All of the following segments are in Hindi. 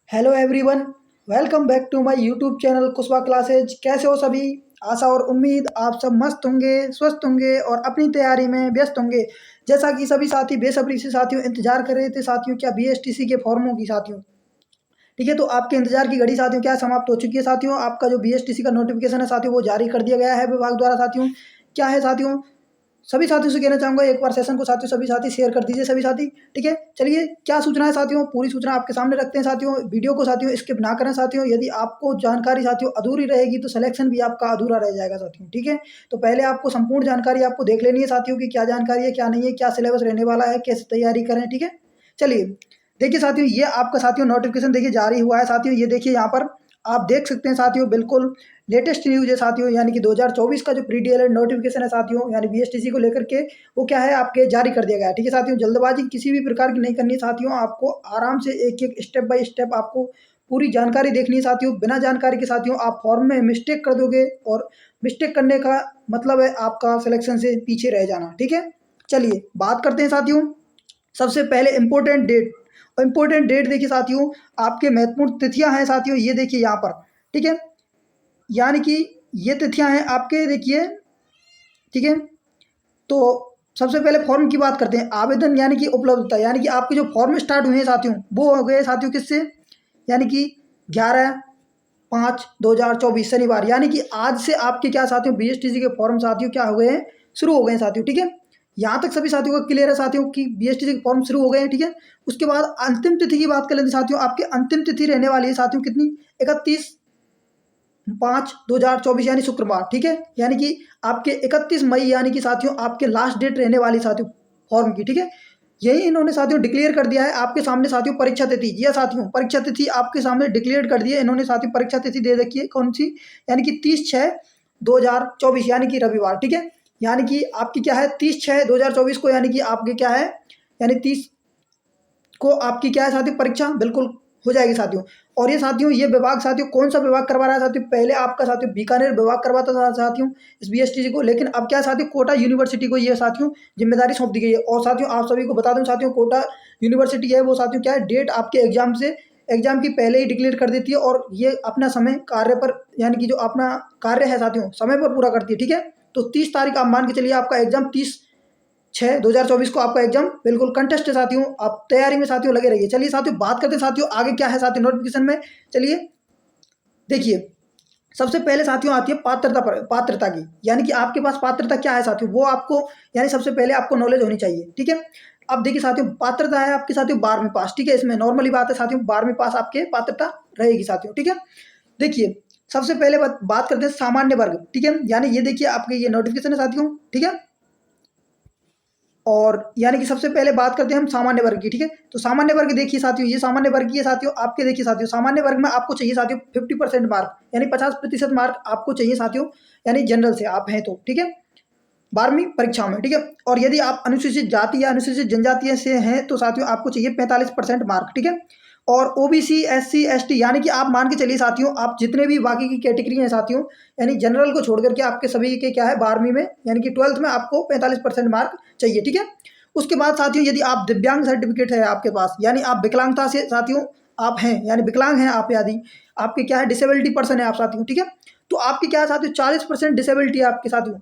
Hello everyone. Welcome back to my YouTube channel Kushwa classes. कैसे हो सभी? आशा और उम्मीद आप सब मस्त होंगे, स्वस्थ होंगे और अपनी तैयारी में व्यस्त होंगे। जैसा कि सभी साथी बेसब्री से साथियों इंतजार कर रहे थे साथियों, क्या बीएसटीसी के फॉर्मों की साथियों। ठीक है, तो आपके इंतजार की घड़ी साथियों क्या समाप्त हो चुकी है साथियों। आपका जो बीएसटीसी का नोटिफिकेशन है साथियों वो जारी कर दिया गया है विभाग द्वारा साथियों। क्या है साथियों, सभी साथियों से कहना चाहूँगा एक बार सेशन को साथियों सभी साथी शेयर कर दीजिए सभी साथी। ठीक है, चलिए क्या सूचना है साथियों, पूरी सूचना आपके सामने रखते हैं साथियों। वीडियो को साथियों स्किप ना करें साथियों। यदि आपको जानकारी साथियों अधूरी रहेगी तो सिलेक्शन भी आपका अधूरा रह जाएगा साथियों। ठीक है, तो पहले आपको संपूर्ण जानकारी आपको देख लेनी है साथियों की क्या जानकारी है क्या नहीं है, क्या सिलेबस रहने वाला है, कैसे तैयारी करें। ठीक है, चलिए देखिए साथियों, ये आपका साथियों नोटिफिकेशन देखिए जारी हुआ है साथियों। ये देखिए यहाँ पर आप देख सकते हैं साथियों, बिल्कुल लेटेस्ट न्यूज़ है साथियों, यानी कि 2024 का जो प्री डीएलएड नोटिफिकेशन है साथियों, यानी बीएसटीसी को लेकर के वो क्या है आपके जारी कर दिया गया है। ठीक है साथियों, जल्दबाजी किसी भी प्रकार की नहीं करनी है साथियों। आपको आराम से एक एक स्टेप बाय स्टेप आपको पूरी जानकारी देखनी है साथियों। बिना जानकारी के साथियों आप फॉर्म में मिस्टेक कर दोगे और मिस्टेक करने का मतलब है आपका सिलेक्शन से पीछे रह जाना। ठीक है, चलिए बात करते हैं साथियों। सबसे पहले इंपॉर्टेंट डेट देखिए साथियों, आपके महत्वपूर्ण तिथियां हैं साथियों, ये देखिए यहाँ पर। ठीक है, यानी कि ये तिथियां हैं आपके देखिए। ठीक है, तो सबसे पहले फॉर्म की बात करते हैं। आवेदन यानी कि उपलब्धता, यानी कि आपके जो फॉर्म स्टार्ट हुए हैं साथियों वो हो गए साथियों किससे, यानी कि 11/5/2024 शनिवार, यानी कि आज से आपके क्या साथियों बीएसटीसी के फॉर्म साथियों क्या हो गए हैं, शुरू हो गए हैं साथियों। ठीक है, यहाँ तक सभी साथियों को क्लियर है साथियों कि बीएसटीसी के फॉर्म शुरू हो गए हैं। ठीक है, उसके बाद अंतिम तिथि की बात कर लेते हैं साथियों। आपकी अंतिम तिथि रहने वाली है साथियों कितनी, 31/5/2024 यानी शुक्रवार। ठीक है, यानी कि आपके 31 मई यानी कि साथियों आपके लास्ट डेट रहने वाली साथियों फॉर्म की। ठीक है, यही इन्होंने साथियों डिक्लेयर कर दिया है आपके सामने साथियों। परीक्षा तिथि, ये साथियों परीक्षा तिथि आपके सामने डिक्लेयर कर दी है इन्होंने साथियों। परीक्षा तिथि दे रखी है कौन सी, यानी कि 30/6/2024 यानी कि रविवार। ठीक है, यानी कि आपकी क्या है 30/6/2024 को, यानी कि आपके क्या है, यानी 30 को आपकी क्या है साथियों परीक्षा बिल्कुल हो जाएगी साथियों। और ये साथियों ये विभाग साथियों कौन सा विभाग करवा रहा है साथियों, पहले आपका साथियों बीकानेर विभाग करवाता था साथियों इस बीएसटीसी को, लेकिन अब क्या है साथियों कोटा यूनिवर्सिटी को ये साथियों जिम्मेदारी सौंप दी गई है। और साथियों आप सभी को बता दूं साथियों, कोटा यूनिवर्सिटी है वो साथियों क्या है डेट आपके एग्जाम की पहले ही डिक्लेयर कर देती है और ये अपना समय कार्य पर, यानी कि जो अपना कार्य है साथियों समय पर पूरा करती है। ठीक है, तो 30 तारीख आप मान के चलिए आपका एग्जाम 30/6/2024 को आपका एग्जाम बिल्कुल कंटेस्ट है साथियों। आप तैयारी में साथियों लगे रहिए। चलिए साथियों बात करते हैं साथियों आगे क्या है साथियों नोटिफिकेशन में। चलिए देखिए, सबसे पहले साथियों आती है पात्रता की, यानी कि आपके पास पात्रता क्या है साथियों वो आपको, यानी सबसे पहले आपको नॉलेज होनी चाहिए। ठीक है, अब देखिए साथियों पात्रता है आपके साथियों 12वीं पास। ठीक है, इसमें नॉर्मली बात है साथियों 12वीं पास आपके पात्रता रहेगी साथियों। ठीक है, देखिए सबसे पहले बात करते हैं सामान्य वर्ग। ठीक है, यानी ये देखिए आपके ये नोटिफिकेशन है साथियों। ठीक है, और यानी कि सबसे पहले बात करते हैं हम सामान्य वर्ग की। ठीक है, तो सामान्य वर्ग देखिए साथियों, ये सामान्य वर्ग की है साथियों आपके। देखिए साथियों सामान्य वर्ग में आपको चाहिए साथियों 50% मार्क, यानी 50% मार्क आपको चाहिए साथियों, यानी जनरल से आप हैं तो। ठीक है, 12वीं परीक्षा में। ठीक है, और यदि आप अनुसूचित जाति या अनुसूचित जनजातीय से हैं तो साथियों आपको चाहिए 45% मार्क। ठीक है, और ओबीसी एससी एसटी, यानी कि आप मान के चलिए साथियों आप जितने भी बाकी की कैटेगरी हैं साथियों, यानी जनरल को छोड़ करके आपके सभी के क्या है 12वीं में यानी कि 12th में आपको 45% मार्क चाहिए। ठीक है, उसके बाद साथियों यदि आप दिव्यांग सर्टिफिकेट है आपके पास, यानी आप विकलांगता से साथियों आप हैं, यानी विकलांग हैं आप, यदि आपके क्या है डिसेबिलिटी पर्सन है आप साथियों। ठीक है, तो आपकी क्या है साथियों 40% डिसेबिलिटी है आपके साथियों,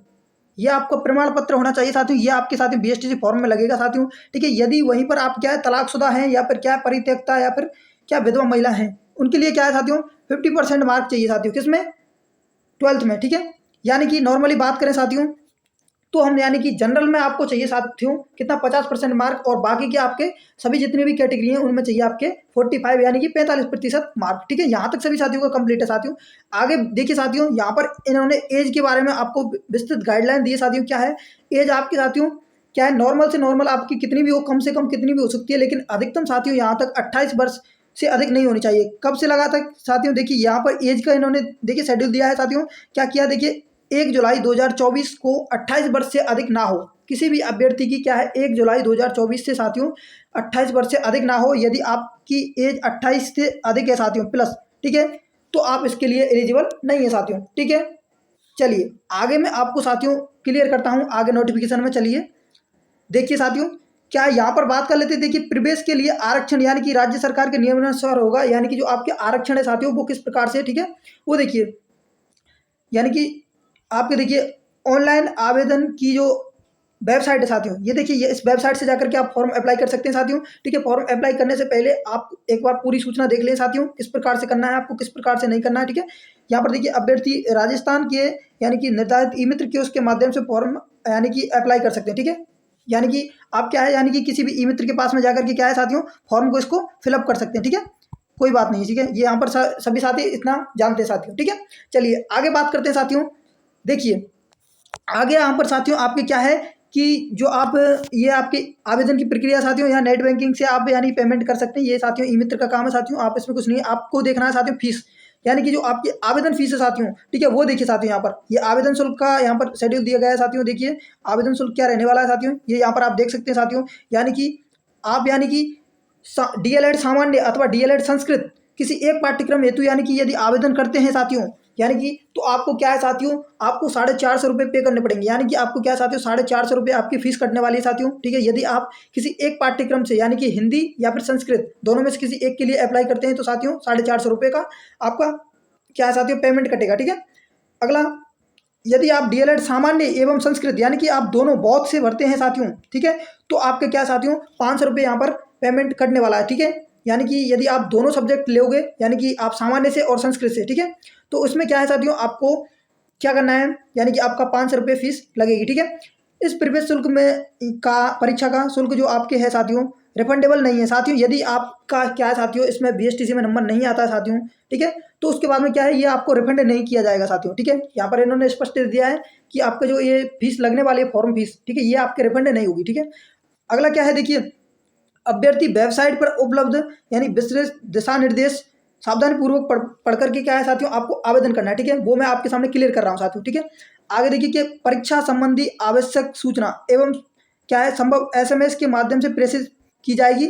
ये आपको प्रमाण पत्र होना चाहिए साथियों। ये आपके साथियों बीएसटीसी फॉर्म में लगेगा साथियों। ठीक है, यदि वहीं पर आप क्या है तलाकशुदा हैं या फिर क्या है परित्यक्ता या फिर क्या विधवा महिला हैं, उनके लिए क्या है साथियों 50% मार्क चाहिए साथियों, किसमें 12th में। ठीक है, यानी कि नॉर्मली बात करें साथियों तो हम यानी कि जनरल में आपको चाहिए साथियों कितना 50% मार्क, और बाकी के आपके सभी जितनी भी कैटेगरी हैं उनमें चाहिए आपके 45 यानी कि 45% मार्क। ठीक है, यहाँ तक सभी साथियों का कंप्लीट है साथियों। आगे देखिए साथियों यहाँ पर इन्होंने एज के बारे में आपको विस्तृत गाइडलाइन दी है साथियों। क्या है एज आपकी साथियों, क्या है नॉर्मल से नॉर्मल आपकी कितनी भी हो, कम से कम कितनी भी हो सकती है, लेकिन अधिकतम साथियों यहाँ तक 28 वर्ष से अधिक नहीं होनी चाहिए। कब से लगा था साथियों, देखिए यहाँ पर एज का इन्होंने देखिए शेड्यूल दिया है साथियों। क्या किया देखिए 1 जुलाई 2024 को 28 वर्ष से अधिक ना हो किसी भी अभ्यर्थी की, क्या है 1 जुलाई 2024 से साथियों 28 वर्ष से अधिक ना हो। यदि आपकी एज 28 से अधिक है साथियों प्लस, ठीक है, तो आप इसके लिए एलिजिबल नहीं है साथियों। ठीक है, चलिए आगे मैं आपको साथियों क्लियर करता हूं आगे नोटिफिकेशन में। चलिए देखिए साथियों क्या है यहाँ पर बात कर लेते हैं। देखिए प्रवेश के लिए आरक्षण यानी कि राज्य सरकार के नियमानुसार होगा, यानी कि जो आपके आरक्षण है साथियों वो किस प्रकार से, ठीक है, वो देखिए, यानी कि आपके देखिए ऑनलाइन आवेदन की जो वेबसाइट है साथियों, ये देखिए, ये इस वेबसाइट से जाकर के आप फॉर्म अप्लाई कर सकते हैं साथियों, ठीक है। फॉर्म अप्लाई करने से पहले आप एक बार पूरी सूचना देख लें साथियों, किस प्रकार से करना है आपको, किस प्रकार से नहीं करना है, ठीक है। यहाँ पर देखिए अभ्यर्थी राजस्थान के यानी कि निर्धारित ई मित्र के उसके माध्यम से फॉर्म यानी कि अप्लाई कर सकते हैं, ठीक है। यानी कि आप क्या है, यानी कि किसी भी ई मित्र के पास में जाकर के क्या है साथियों, फॉर्म को इसको फिलअप कर सकते हैं, ठीक है। कोई बात नहीं, ठीक है, ये यहाँ पर सभी साथी इतना जानते हैं साथियों, ठीक है। चलिए आगे बात करते हैं साथियों। देखिए आगे यहाँ पर साथियों आपके क्या है कि जो आप ये आपकी आवेदन की प्रक्रिया साथियों, यहाँ नेट बैंकिंग से आप यानी पेमेंट कर सकते हैं, ये साथियों ई मित्र का काम है साथियों, आप इसमें कुछ नहीं है, आपको देखना है साथियों फीस, यानी कि जो आपकी आवेदन फीस है साथियों, ठीक है, वो देखिए साथियों, यहाँ पर ये आवेदन शुल्क का यहाँ पर शेड्यूल दिया गया है साथियों। देखिए आवेदन शुल्क क्या रहने वाला है साथियों, ये यहाँ पर आप देख सकते हैं साथियों, यानी कि आप यानी कि डीएलएड सामान्य अथवा डीएलएड संस्कृत किसी एक पाठ्यक्रम हेतु यानी कि यदि आवेदन करते हैं साथियों, यानी कि तो आपको क्या है साथियों, आपको 450 रुपये पे करने पड़ेंगे, यानी कि आपको क्या है साथियों 450 रुपये आपकी फीस कटने वाली है साथियों, ठीक है। यदि आप किसी एक पाठ्यक्रम से यानी कि हिंदी या फिर संस्कृत दोनों में से किसी एक के लिए अप्लाई करते हैं तो साथियों 450 रुपये का आपका क्या है साथियों पेमेंट कटेगा, ठीक है। अगला, यदि आप डीएलएड सामान्य एवं संस्कृत यानी कि आप दोनों बहुत से भरते हैं साथियों, ठीक है, तो आपके क्या साथियों 500 रुपये यहाँ पर पेमेंट कटने वाला है, ठीक है। यानी कि यदि आप दोनों सब्जेक्ट लोगे यानी कि आप सामान्य से और संस्कृत से, ठीक है, तो उसमें क्या है साथियों आपको क्या करना है, यानी कि आपका 500 रुपये फीस लगेगी, ठीक है। इस प्रवेश शुल्क में का परीक्षा का शुल्क जो आपके है साथियों रिफंडेबल नहीं है साथियों, यदि आपका क्या है साथियों इसमें बीएसटीसी में नंबर नहीं आता है साथियों, ठीक है, तो उसके बाद में क्या है ये आपको रिफंड नहीं किया जाएगा साथियों, ठीक है। यहाँ पर इन्होंने स्पष्ट दिया है कि आपका जो ये फीस लगने वाली है फॉर्म फीस, ठीक है, ये आपके रिफंड नहीं होगी, ठीक है। अगला क्या है, देखिए अभ्यर्थी वेबसाइट पर उपलब्ध यानी विस्तृत दिशा निर्देश सावधानी पूर्वक पढ़ करके क्या है साथियों आपको आवेदन करना है, ठीक है, वो मैं आपके सामने क्लियर कर रहा हूँ साथियों, ठीक है। आगे देखिए कि परीक्षा संबंधी आवश्यक सूचना एवं क्या है संभव एसएमएस के माध्यम से प्रेषित की जाएगी,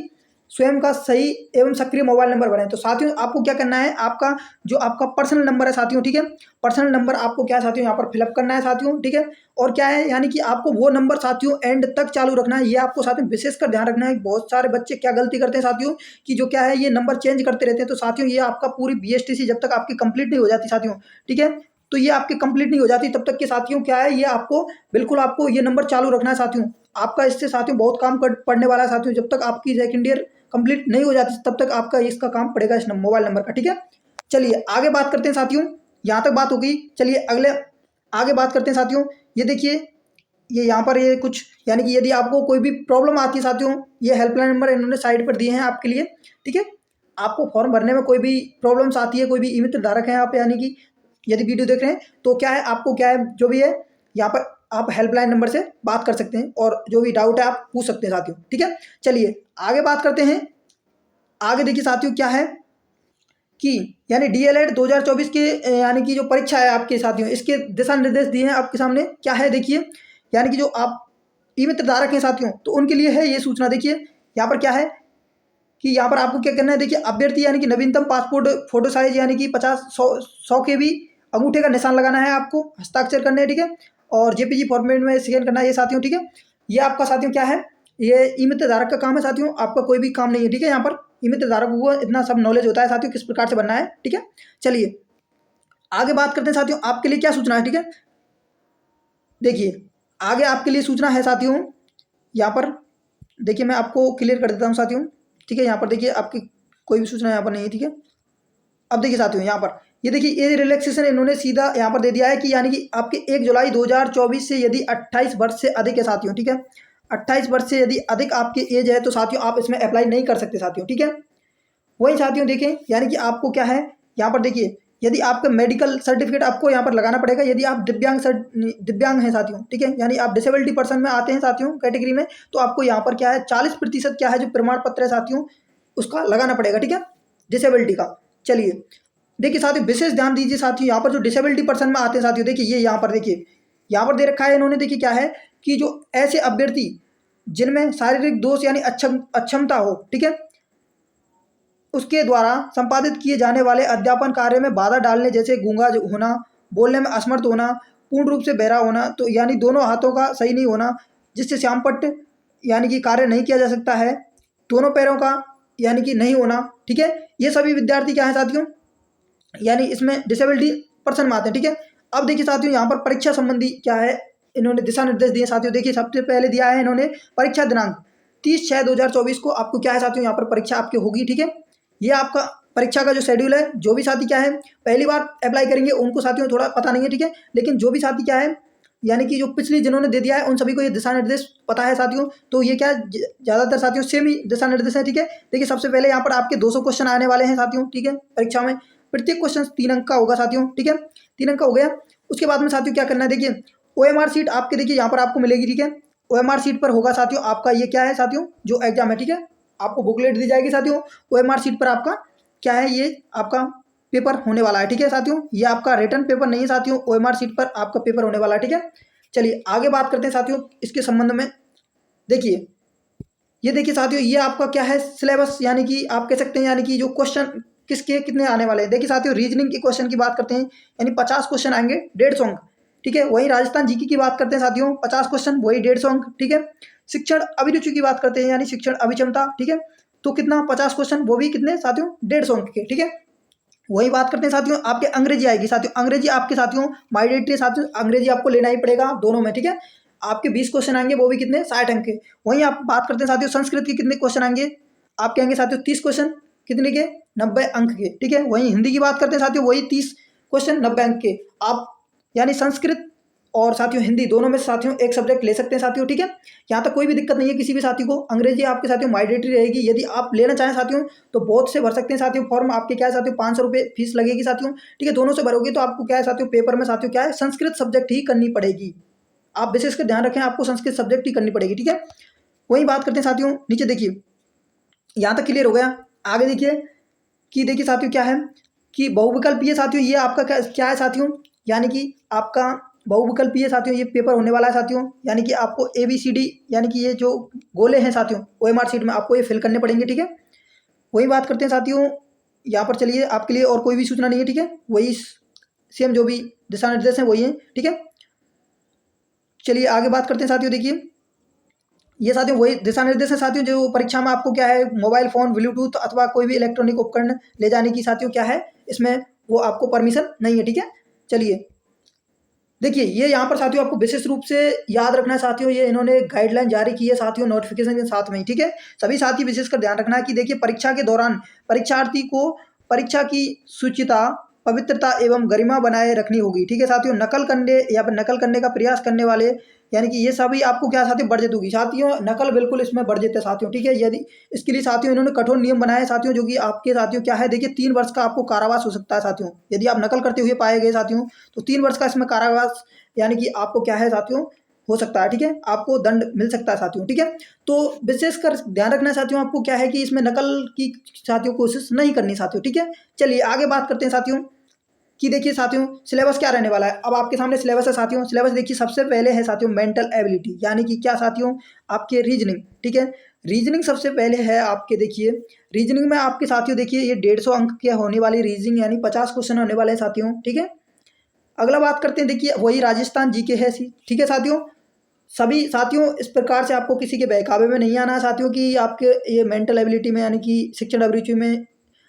स्वयं का सही एवं सक्रिय मोबाइल नंबर बनाएं। तो साथियों आपको क्या करना है, आपका जो आपका पर्सनल नंबर है साथियों, ठीक है, पर्सनल नंबर आपको क्या है साथियों यहाँ पर फिलअप करना है साथियों, ठीक है। और क्या है यानी कि आपको वो नंबर साथियों एंड तक चालू रखना है, ये आपको साथियों विशेषकर ध्यान रखना है। बहुत सारे बच्चे क्या गलती करते हैं साथियों कि जो क्या है ये नंबर चेंज करते रहते हैं, तो साथियों ये आपका पूरी बीएसटीसी जब तक आपकी कंप्लीट नहीं हो जाती साथियों, ठीक है, तो ये आपकी कंप्लीट नहीं हो जाती तब तक के साथियों क्या है ये आपको बिल्कुल आपको ये नंबर चालू रखना है साथियों। आपका इससे साथियों बहुत काम पड़ने वाला है साथियों, जब तक आपकी सेकंड ईयर कंप्लीट नहीं हो जाती तब तक आपका इसका काम पड़ेगा इस मोबाइल नंबर का, ठीक है। चलिए आगे बात करते हैं साथियों, यहाँ तक बात हो गई। चलिए अगले आगे बात करते हैं साथियों। ये देखिए ये यहाँ पर ये कुछ यानी कि यदि आपको कोई भी प्रॉब्लम आती है साथियों, ये हेल्पलाइन नंबर इन्होंने साइड पर दिए हैं आपके लिए, ठीक है। आपको फॉर्म भरने में कोई भी प्रॉब्लम्स आती है, कोई भी ई मित्र धारक हैं आप यानी कि यदि वीडियो देख रहे हैं तो क्या है आपको क्या है जो भी है यहाँ पर आप हेल्पलाइन नंबर से बात कर सकते हैं और जो भी डाउट है आप पूछ सकते हैं साथियों, ठीक है। चलिए आगे बात करते हैं। आगे देखिए साथियों क्या है कि यानी डीएलएड 2024 के यानी कि जो परीक्षा है आपके साथियों इसके दिशा निर्देश दिए हैं आपके सामने, क्या है देखिए, यानी कि जो आप ई मित्र धारक हैं साथियों तो उनके लिए है ये सूचना। देखिए यहाँ पर क्या है कि यहाँ पर आपको क्या करना है, देखिए अभ्यर्थी यानी कि नवीनतम पासपोर्ट फोटो साइज यानी कि 50 100 के भी अंगूठे का निशान लगाना है, आपको हस्ताक्षर करने हैं, ठीक है, और जेपीजी फॉर्मेट में स्कैन करना है ये साथियों, ठीक है। ये आपका साथियों क्या है, ये ई मित्र धारक का काम है साथियों, आपका कोई भी काम नहीं है, ठीक है। यहाँ पर ई मित्र धारक को इतना सब नॉलेज होता है साथियों किस प्रकार से बनना है, ठीक है। चलिए आगे बात करते हैं साथियों, आपके लिए क्या सूचना है, ठीक है। देखिए आगे आपके लिए सूचना है साथियों, यहाँ पर देखिए मैं आपको क्लियर कर देता हूँ साथियों, ठीक है। यहाँ पर देखिए आपकी कोई भी सूचना यहाँ पर नहीं है, ठीक है। अब देखिए साथियों यहाँ पर ये देखिए एज रिलैक्सेशन इन्होंने सीधा यहाँ पर दे दिया है कि यानी कि आपके 1 जुलाई 2024 से यदि 28 वर्ष से अधिक है साथियों, ठीक है, 28 वर्ष से यदि अधिक आपकी एज है तो साथियों आप इसमें अप्लाई नहीं कर सकते साथियों, ठीक है। वही साथियों देखें यानी कि आपको क्या है यहाँ पर देखिए यदि आपका मेडिकल सर्टिफिकेट आपको यहाँ पर लगाना पड़ेगा, यदि आप दिव्यांग हैं साथियों, ठीक है, यानी आप डिसेबिलिटी पर्सन में आते हैं साथियों कैटेगरी में, तो आपको यहाँ पर क्या है 40% क्या है जो प्रमाण पत्र है साथियों उसका लगाना पड़ेगा, ठीक है, डिसेबिलिटी का। चलिए देखिए साथियों विशेष ध्यान दीजिए साथियों, यहाँ पर जो डिसेबिलिटी पर्सन में आते हैं साथियों, देखिए ये यहाँ पर देखिए यहाँ पर दे रखा है इन्होंने, देखिए क्या है कि जो ऐसे अभ्यर्थी जिनमें शारीरिक दोष यानी अक्षमता हो, ठीक है, उसके द्वारा संपादित किए जाने वाले अध्यापन कार्य में बाधा डालने जैसे गूंगा होना, बोलने में असमर्थ होना, पूर्ण रूप से बहरा होना, तो यानी दोनों हाथों का सही नहीं होना, जिससे श्यामपट्ट यानी कि कार्य नहीं किया जा सकता है, दोनों पैरों का यानी कि नहीं होना, ठीक है, ये सभी विद्यार्थी क्या है साथियों, यानी इसमें डिसेबिलिटी पर्सन में आते हैं, ठीक है। अब देखिए साथियों यहाँ पर परीक्षा संबंधी क्या है, इन्होंने दिशा निर्देश दिए साथियों। देखिए सबसे पहले दिया है इन्होंने परीक्षा दिनांक 30/6/2024 को आपको क्या है साथियों, यहाँ पर परीक्षा आपकी होगी, ठीक है। ये आपका परीक्षा का जो शेड्यूल है, जो भी साथी क्या है पहली बार अप्लाई करेंगे उनको साथियों थोड़ा पता नहीं है, ठीक है, लेकिन जो भी साथी क्या है यानी कि जो पिछली जिन्होंने दे दिया है उन सभी को ये दिशा निर्देश पता है साथियों। तो ये क्या ज़्यादातर साथियों सेम ही दिशा निर्देश है, ठीक है। देखिए सबसे पहले यहाँ पर आपके 200 क्वेश्चन आने वाले हैं साथियों, ठीक है, परीक्षा में प्रत्येक क्वेश्चन 3 अंक का होगा साथियों, ठीक है, 3 अंक का हो गया। उसके बाद में साथियों क्या करना है, देखिए OMR सीट आपके देखिए यहाँ पर आपको मिलेगी, ठीक है। OMR सीट पर होगा साथियों आपका ये क्या है साथियों, जो एग्जाम है, ठीक है, आपको बुकलेट दी जाएगी साथियों। OMR सीट पर आपका क्या है, ये आपका पेपर होने वाला है, ठीक है साथियों। ये आपका रिटर्न पेपर नहीं है साथियों, OMR सीट पर आपका पेपर होने वाला है, ठीक है। चलिए आगे बात करते हैं साथियों इसके संबंध में। देखिए ये देखिए साथियों ये आपका क्या है सिलेबस, यानी कि आप कह सकते हैं यानी कि जो क्वेश्चन किसके कितने आने वाले हैं। देखिए साथियों रीजनिंग के क्वेश्चन की बात करते हैं, यानी 50 क्वेश्चन आएंगे 150 अंक, ठीक है। वहीं राजस्थान जीके की बात करते हैं साथियों 50 क्वेश्चन वही 150 अंक, ठीक है। शिक्षण अभिरुचि की बात करते हैं यानी शिक्षण अभिक्षमता, ठीक है, तो कितना 50 क्वेश्चन वो भी कितने साथियों 150 अंक के, ठीक है। वही बात करते हैं साथियों आपके अंग्रेजी आएगी साथियों, अंग्रेजी आपके साथियों माइडेटरी साथियों अंग्रेजी आपको लेना ही पड़ेगा दोनों में, ठीक है। आपके 20 क्वेश्चन आएंगे वो भी कितने 60 अंक के। वहीं आप बात करते हैं साथियों संस्कृत के कितने क्वेश्चन आएंगे, आपके आएंगे साथियों 30 क्वेश्चन कितने के 90 अंक के, ठीक है। वहीं हिंदी की बात करते हैं साथियों वही 30 क्वेश्चन 90 अंक के। आप यानी संस्कृत और साथियों हिंदी दोनों में साथियों एक सब्जेक्ट ले सकते हैं साथियों, ठीक है। यहाँ तक कोई भी दिक्कत नहीं है किसी भी साथी को। अंग्रेजी आपके साथियों माइडेटरी रहेगी, यदि आप लेना चाहें साथियों तो बहुत से भर सकते हैं साथियों फॉर्म। आपके क्या है साथियों 500 रुपये फीस लगेगी साथियों, ठीक है। दोनों से भरोगे तो आपको क्या है साथियों पेपर में साथियों क्या है संस्कृत सब्जेक्ट ही करनी पड़ेगी। आप विशेष कर ध्यान रखें आपको संस्कृत सब्जेक्ट ही करनी पड़ेगी, ठीक है। वही बात करते हैं साथियों नीचे देखिए, यहाँ तक क्लियर हो गया। आगे देखिए कि देखिए साथियों क्या है कि बहुविकल्पीय साथियों ये आपका क्या है साथियों, यानी कि आपका बहुविकल्पीय साथियों ये पेपर होने वाला है साथियों। यानी कि आपको ABCD यानी कि ये जो गोले हैं साथियों OMR सीट में आपको ये फिल करने पड़ेंगे, ठीक है। वही बात करते हैं साथियों यहाँ पर, चलिए आपके लिए और कोई भी सूचना नहीं है, ठीक है, वही सेम जो भी दिशा निर्देश हैं वही है, ठीक है। चलिए आगे बात करते हैं साथियों। देखिए ये साथियों वही दिशा निर्देश है साथियों जो परीक्षा में आपको क्या है मोबाइल फ़ोन ब्लूटूथ अथवा कोई भी इलेक्ट्रॉनिक उपकरण ले जाने की साथियों क्या है इसमें वो आपको परमिशन नहीं है, ठीक है। चलिए देखिए ये यहाँ पर साथियों आपको विशेष रूप से याद रखना है साथियों, ये इन्होंने गाइडलाइन जारी की है साथियों नोटिफिकेशन के साथ में ही, ठीक है। सभी साथी विशेषकर ध्यान रखना है कि देखिए परीक्षा के दौरान परीक्षार्थी को परीक्षा की शुचिता पवित्रता एवं गरिमा बनाए रखनी होगी, ठीक है साथियों। नकल करने या फिर नकल करने का प्रयास करने वाले यानी कि ये सभी आपको क्या साथियों वर्जित होगी साथियों, नकल बिल्कुल इसमें वर्जित है साथियों, ठीक है। यदि इसके लिए साथियों इन्होंने कठोर नियम बनाए हैं साथियों, जो कि आपके साथियों क्या है देखिए 3 वर्ष का आपको कारावास हो सकता है साथियों। यदि आप नकल करते हुए पाए गए साथियों तो 3 वर्ष का इसमें कारावास यानी कि आपको क्या है साथियों हो सकता है, ठीक है, आपको दंड मिल सकता है साथियों, ठीक है। तो विशेषकर ध्यान रखना है साथियों आपको क्या है कि इसमें नकल की साथियों कोशिश नहीं करनी साथियों, ठीक है। चलिए आगे बात करते हैं साथियों कि देखिए साथियों सिलेबस क्या रहने वाला है। अब आपके सामने सिलेबस है साथियों, सिलेबस देखिए सबसे पहले है साथियों मेंटल एबिलिटी यानी कि क्या साथियों आपके रीजनिंग, ठीक है। रीजनिंग सबसे पहले है आपके, देखिए रीजनिंग में आपके साथियों देखिए ये 150 अंक के होने वाली रीजनिंग यानी 50 क्वेश्चन होने वाले हैं साथियों, ठीक है। अगला बात करते हैं देखिए वही राजस्थान जीके है, ठीक है साथियों। सभी साथियों इस प्रकार से आपको किसी के बहकावे में नहीं आना है साथियों कि आपके ये मेंटल एबिलिटी में यानी कि शिक्षण अभिरुचि में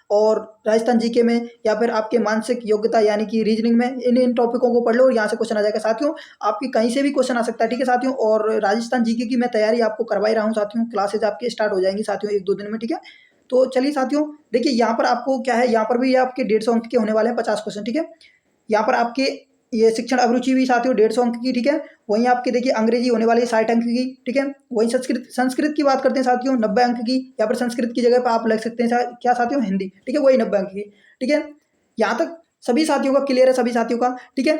और राजस्थान जीके में या फिर आपके मानसिक योग्यता यानी कि रीजनिंग में इन टॉपिकों को पढ़ लो और यहाँ से क्वेश्चन आ जाएगा साथियों। आपकी कहीं से भी क्वेश्चन आ सकता है, ठीक है साथियों। और राजस्थान जीके की मैं तैयारी आपको करवा ही रहा हूँ साथियों, क्लासेज आपकी स्टार्ट हो जाएंगी साथियों 1-2 दिन में, ठीक है। तो चलिए साथियों देखिए यहाँ पर आपको क्या है, यहाँ पर भी ये आपके 150 अंक के होने वाले हैं 50 क्वेश्चन, ठीक है। यहाँ पर आपके ये शिक्षण अभिरुचि भी साथियों 150 अंक की, ठीक है। वहीं आपके देखिए अंग्रेजी होने वाली 60 अंक की, ठीक है। वहीं संस्कृत की बात करते हैं साथियों 90 अंक की, या फिर संस्कृत की जगह पर आप लिख सकते हैं क्या साथियों हिंदी, ठीक है, वही 90 अंक की, ठीक है। यहाँ तक सभी साथियों का क्लियर है, सभी साथियों का, ठीक है।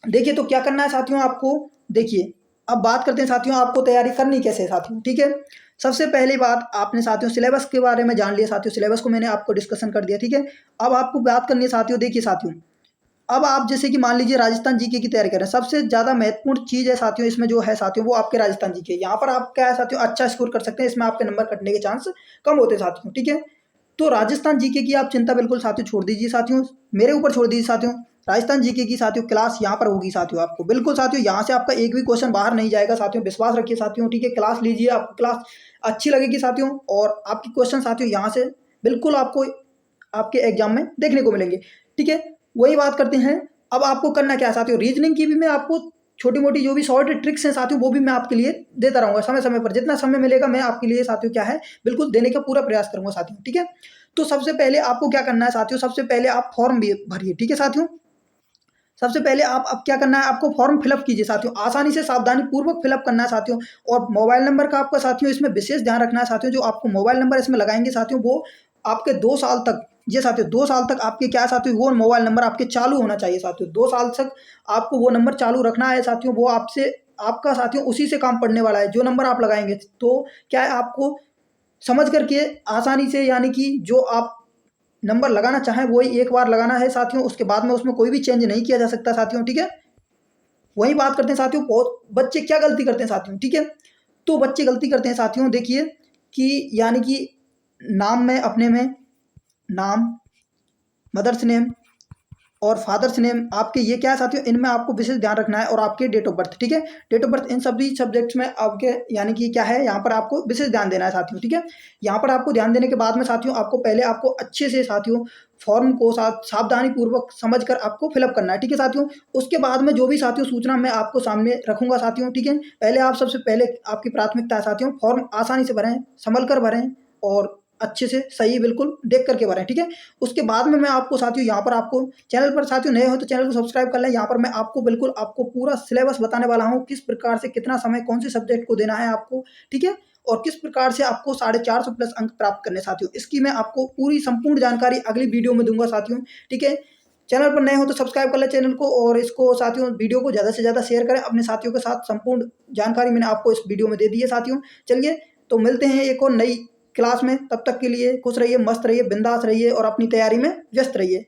देखिए तो क्या करना है साथियों आपको, देखिए अब बात करते हैं साथियों आपको तैयारी करनी कैसे है साथियों, ठीक है। सबसे पहली बात आपने साथियों सिलेबस के बारे में जान लिया साथियों, सिलेबस को मैंने आपको डिस्कशन कर दिया, ठीक है। अब आपको बात करनी है साथियों, देखिए साथियों अब आप जैसे कि मान लीजिए राजस्थान जीके की तैयारी कर रहे हैं, सबसे ज़्यादा महत्वपूर्ण चीज़ है साथियों इसमें जो है साथियों वो आपके राजस्थान जीके। यहाँ पर आप क्या है साथियों अच्छा स्कोर कर सकते हैं, इसमें आपके नंबर कटने के चांस कम होते हैं साथियों, ठीक है। तो राजस्थान जीके की आप चिंता बिल्कुल साथियों छोड़ दीजिए साथियों, मेरे ऊपर छोड़ दीजिए साथियों। राजस्थान जीके की साथियों क्लास यहाँ पर होगी साथियों आपको। बिल्कुल साथियों, यहाँ से आपका एक भी क्वेश्चन बाहर नहीं जाएगा साथियों, विश्वास रखिए साथियों, ठीक है। क्लास लीजिए, आपको क्लास अच्छी लगेगी साथियों, और आपकी क्वेश्चन साथियों यहाँ से बिल्कुल आपको आपके एग्जाम में देखने को मिलेंगे, ठीक है। वही बात करते हैं, अब आपको करना क्या है साथियों, रीजनिंग की भी मैं आपको छोटी मोटी जो भी शॉर्ट ट्रिक्स हैं साथियों, वो भी मैं आपके लिए देता रहूँगा समय समय पर। जितना समय मिलेगा मैं आपके लिए साथियों क्या है, बिल्कुल देने का पूरा प्रयास करूँगा साथियों, ठीक है। तो सबसे पहले आपको क्या करना है साथियों, सबसे पहले आप फॉर्म भी भरिए, ठीक है साथियों। सबसे पहले आप अब क्या करना है, आपको फॉर्म फिलअप कीजिए साथियों, आसानी से सावधानी पूर्वक फिलअप करना है साथियों। और मोबाइल नंबर का आपका साथियों इसमें विशेष ध्यान रखना है साथियों, जो आपको मोबाइल नंबर इसमें लगाएंगे साथियों, वो आपके 2 साल तक, ये साथियों 2 साल तक आपके क्या है साथियों, वो मोबाइल नंबर आपके चालू होना चाहिए साथियों। 2 साल तक आपको वो नंबर चालू रखना है साथियों, वो आपसे आपका साथियों उसी से काम पड़ने वाला है, जो नंबर आप लगाएंगे। तो क्या है, आपको समझ करके आसानी से, यानी कि जो आप नंबर लगाना चाहें वही एक बार लगाना है साथियों, उसके बाद में उसमें कोई भी चेंज नहीं किया जा सकता साथियों, ठीक है। वही बात करते हैं साथियों, बहुत बच्चे क्या गलती करते हैं साथियों, ठीक है। तो बच्चे गलती करते हैं साथियों, देखिए कि यानी कि नाम में, अपने में नाम, मदर्स नेम और फादर्स नेम, आपके ये क्या है साथियों, इनमें आपको विशेष ध्यान रखना है, और आपके डेट ऑफ बर्थ, ठीक है। डेट ऑफ बर्थ इन सभी सब्जेक्ट्स में आपके यानी कि क्या है, यहाँ पर आपको विशेष ध्यान देना है साथियों, ठीक है। यहाँ पर आपको ध्यान देने के बाद में साथियों, आपको पहले आपको अच्छे से साथियों फॉर्म को सावधानी पूर्वक समझ कर आपको फिलअप करना है, ठीक है साथियों। उसके बाद में जो भी साथियों सूचना मैं आपको सामने रखूंगा साथियों, ठीक है। पहले आप सबसे पहले आपकी प्राथमिकता है साथियों, फॉर्म आसानी से भरें, संभल कर भरें, और अच्छे से सही बिल्कुल देख करके भरें, ठीक है। उसके बाद में मैं आपको साथियों यहाँ पर, आपको चैनल पर साथियों नए हो तो चैनल को सब्सक्राइब कर लें। यहाँ पर मैं आपको बिल्कुल आपको पूरा सिलेबस बताने वाला हूँ, किस प्रकार से कितना समय कौन से सब्जेक्ट को देना है आपको, ठीक है। और किस प्रकार से आपको 450 प्लस अंक प्राप्त करने साथियों, इसकी मैं आपको पूरी संपूर्ण जानकारी अगली वीडियो में दूंगा साथियों, ठीक है। चैनल पर नए हो तो सब्सक्राइब कर लें चैनल को, और इसको साथियों वीडियो को ज़्यादा से ज़्यादा शेयर करें अपने साथियों के साथ। संपूर्ण जानकारी मैंने आपको इस वीडियो में दे दी है साथियों। चलिए, तो मिलते हैं एक और नई क्लास में, तब तक के लिए खुश रहिए, मस्त रहिए, बिंदास रहिए, और अपनी तैयारी में व्यस्त रहिए।